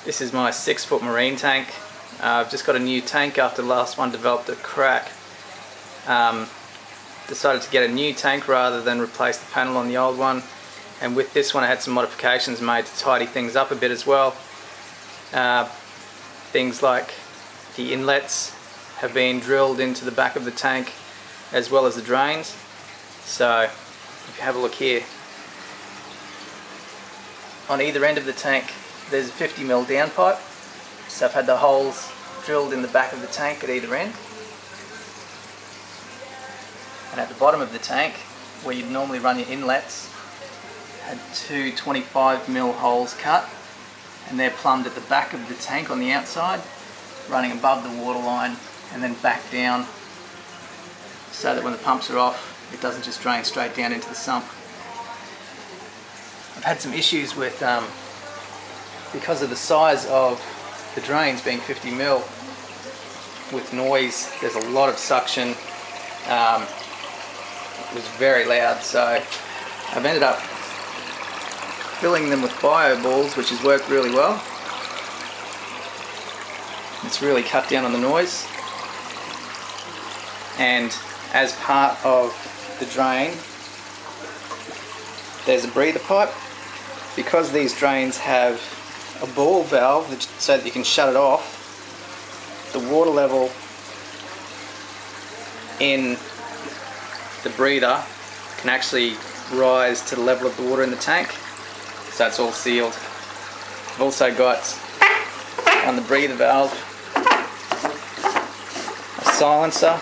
This is my 6-foot marine tank. I've just got a new tank after the last one developed a crack. Decided to get a new tank rather than replace the panel on the old one, and with this one I had some modifications made to tidy things up a bit as well. Things like the inlets have been drilled into the back of the tank as well as the drains. So if you have a look here, on either end of the tank there's a 50mm downpipe, so I've had the holes drilled in the back of the tank at either end. And at the bottom of the tank, where you'd normally run your inlets, had two 25mm holes cut, and they're plumbed at the back of the tank on the outside, running above the water line and then back down, so that when the pumps are off it doesn't just drain straight down into the sump. I've had some issues with, because of the size of the drains being 50mm, with noise. There's a lot of suction. It was very loud, so I've ended up filling them with bio balls, which has worked really well. It's really cut down on the noise. And as part of the drain, there's a breather pipe. Because these drains have a ball valve so that you can shut it off, the water level in the breather can actually rise to the level of the water in the tank, so it's all sealed. I've also got on the breather valve a silencer,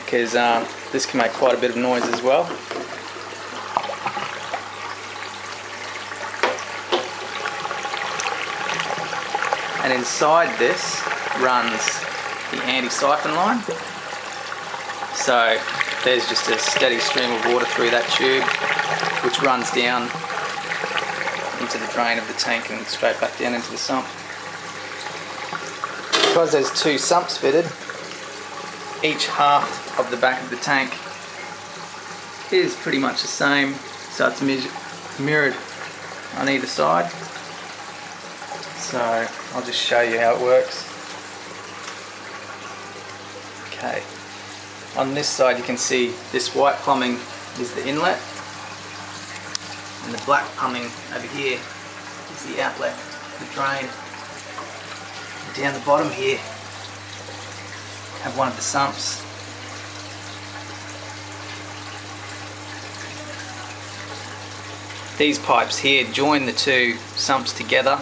because this can make quite a bit of noise as well. And inside this runs the anti-siphon line. So there's just a steady stream of water through that tube, which runs down into the drain of the tank and straight back down into the sump. Because there's two sumps fitted, each half of the back of the tank is pretty much the same, so it's mirrored on either side. So I'll just show you how it works. Okay. On this side you can see this white plumbing is the inlet, and the black plumbing over here is the outlet, the drain. And down the bottom here have one of the sumps. These pipes here join the two sumps together.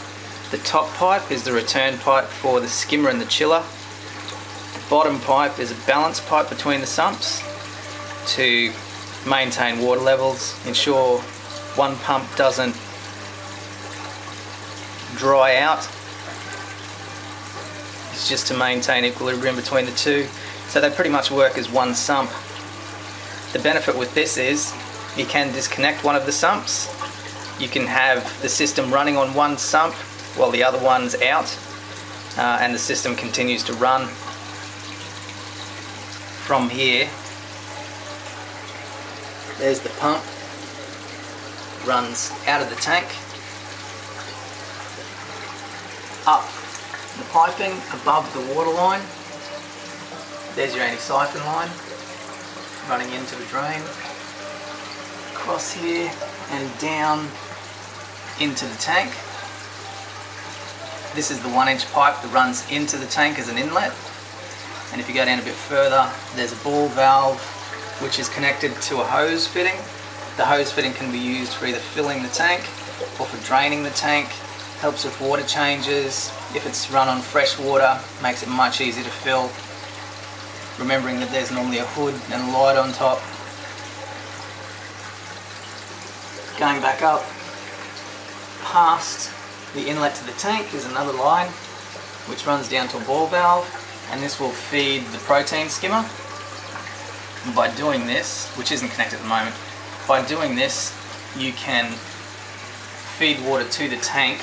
The top pipe is the return pipe for the skimmer and the chiller. The bottom pipe is a balance pipe between the sumps to maintain water levels, ensure one pump doesn't dry out. It's just to maintain equilibrium between the two. So they pretty much work as one sump. The benefit with this is you can disconnect one of the sumps. You can have the system running on one sump while the other one's out, and the system continues to run. From here, there's the pump, runs out of the tank, up the piping above the water line. There's your anti-siphon line running into the drain, across here and down into the tank. This is the 1-inch pipe that runs into the tank as an inlet, and if you go down a bit further there's a ball valve which is connected to a hose fitting. The hose fitting can be used for either filling the tank or for draining the tank. Helps with water changes. If it's run on fresh water, makes it much easier to fill, remembering that there's normally a hood and a light on top. Going back up past the inlet to the tank is another line which runs down to a ball valve, and this will feed the protein skimmer. And by doing this, which isn't connected at the moment, by doing this you can feed water to the tank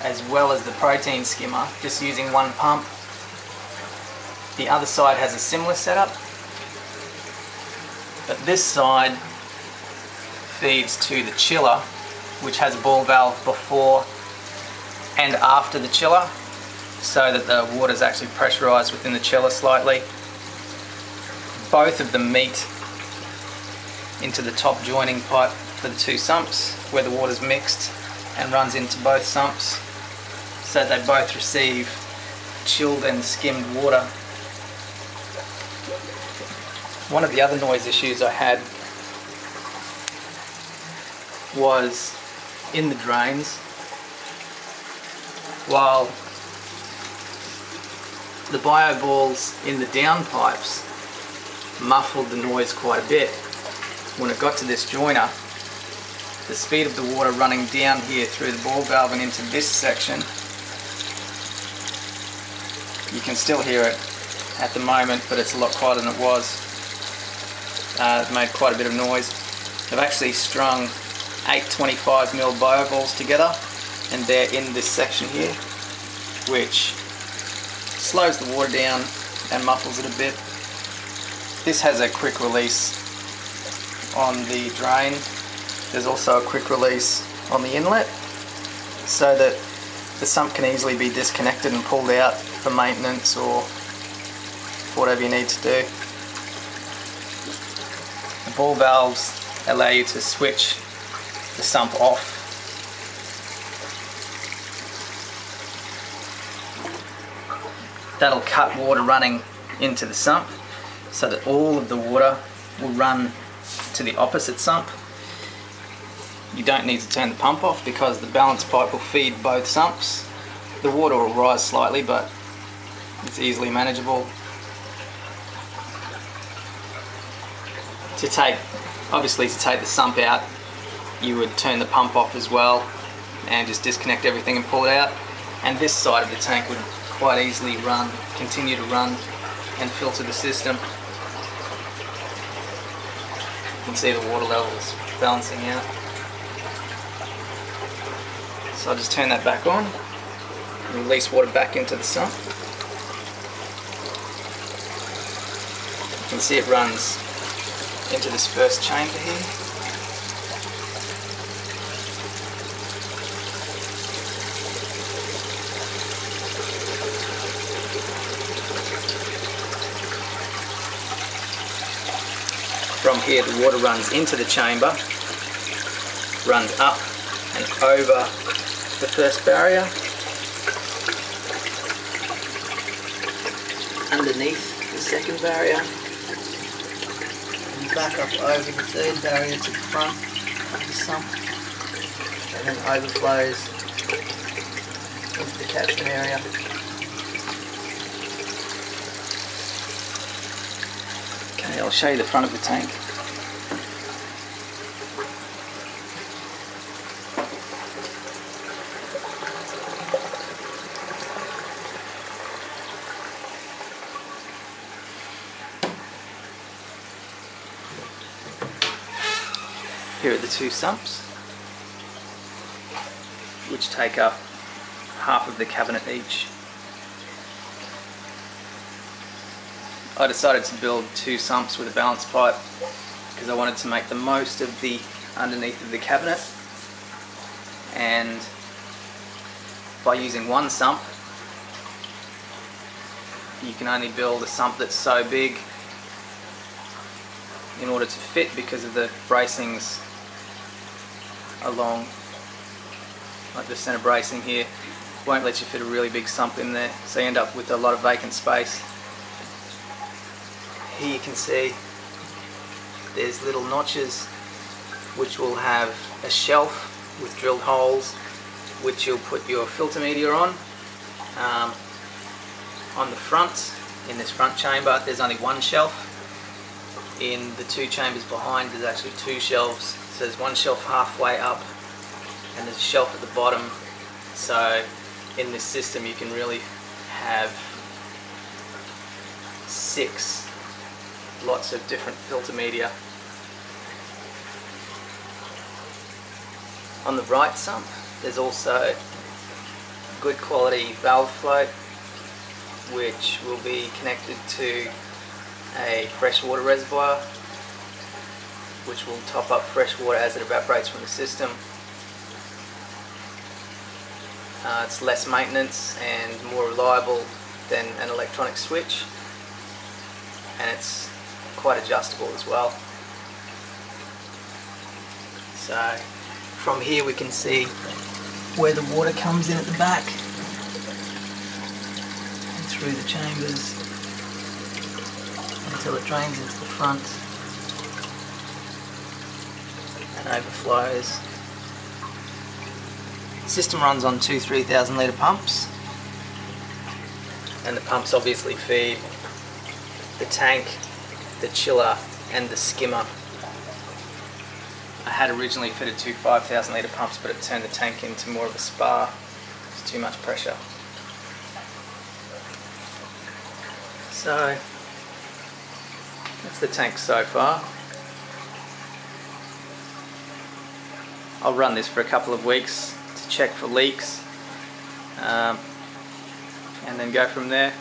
as well as the protein skimmer just using one pump. The other side has a similar setup, but this side feeds to the chiller, which has a ball valve before and after the chiller, so that the water is actually pressurized within the chiller slightly. Both of them meet into the top joining pipe for the two sumps, where the water's mixed and runs into both sumps, so they both receive chilled and skimmed water. One of the other noise issues I had was in the drains. While the bio balls in the downpipes muffled the noise quite a bit, when it got to this joiner, the speed of the water running down here through the ball valve and into this section, you can still hear it at the moment, but it's a lot quieter than it was. It made quite a bit of noise. I've actually strung 8 25mm bio balls together, and they're in this section here, which slows the water down and muffles it a bit. This has a quick release on the drain. There's also a quick release on the inlet, so that the sump can easily be disconnected and pulled out for maintenance or whatever you need to do. The ball valves allow you to switch the sump off. That'll cut water running into the sump, so that all of the water will run to the opposite sump. You don't need to turn the pump off because the balance pipe will feed both sumps. The water will rise slightly, but it's easily manageable. Obviously to take the sump out, you would turn the pump off as well and just disconnect everything and pull it out. And this side of the tank would quite easily continue to run and filter the system. You can see the water levels balancing out. So I'll just turn that back on and release water back into the sump. You can see it runs into this first chamber here. From here the water runs into the chamber, runs up and over the first barrier, underneath the second barrier, and back up over the third barrier to the front of the sump, and then overflows into the catchment area. Okay, I'll show you the front of the tank. Here are the two sumps, which take up half of the cabinet each. I decided to build two sumps with a balance pipe because I wanted to make the most of the underneath of the cabinet, and by using one sump you can only build a sump that's so big in order to fit, because of the bracings along, like the center bracing here won't let you fit a really big sump in there, so you end up with a lot of vacant space. Here you can see there's little notches which will have a shelf with drilled holes which you'll put your filter media on. On the front, in this front chamber, there's only one shelf. In the two chambers behind there's actually two shelves, so there's one shelf halfway up and there's a shelf at the bottom. So in this system you can really have 6 lots of different filter media. On the right sump there's also good quality valve float which will be connected to a freshwater reservoir which will top up fresh water as it evaporates from the system. It's less maintenance and more reliable than an electronic switch, and it's quite adjustable as well. So from here we can see where the water comes in at the back and through the chambers until it drains into the front and overflows. The system runs on two 3,000 litre pumps, and the pumps obviously feed the tank, the chiller and the skimmer. I had originally fitted two 5,000 litre pumps, but it turned the tank into more of a spa. It's too much pressure. So that's the tank so far. I'll run this for a couple of weeks to check for leaks, and then go from there.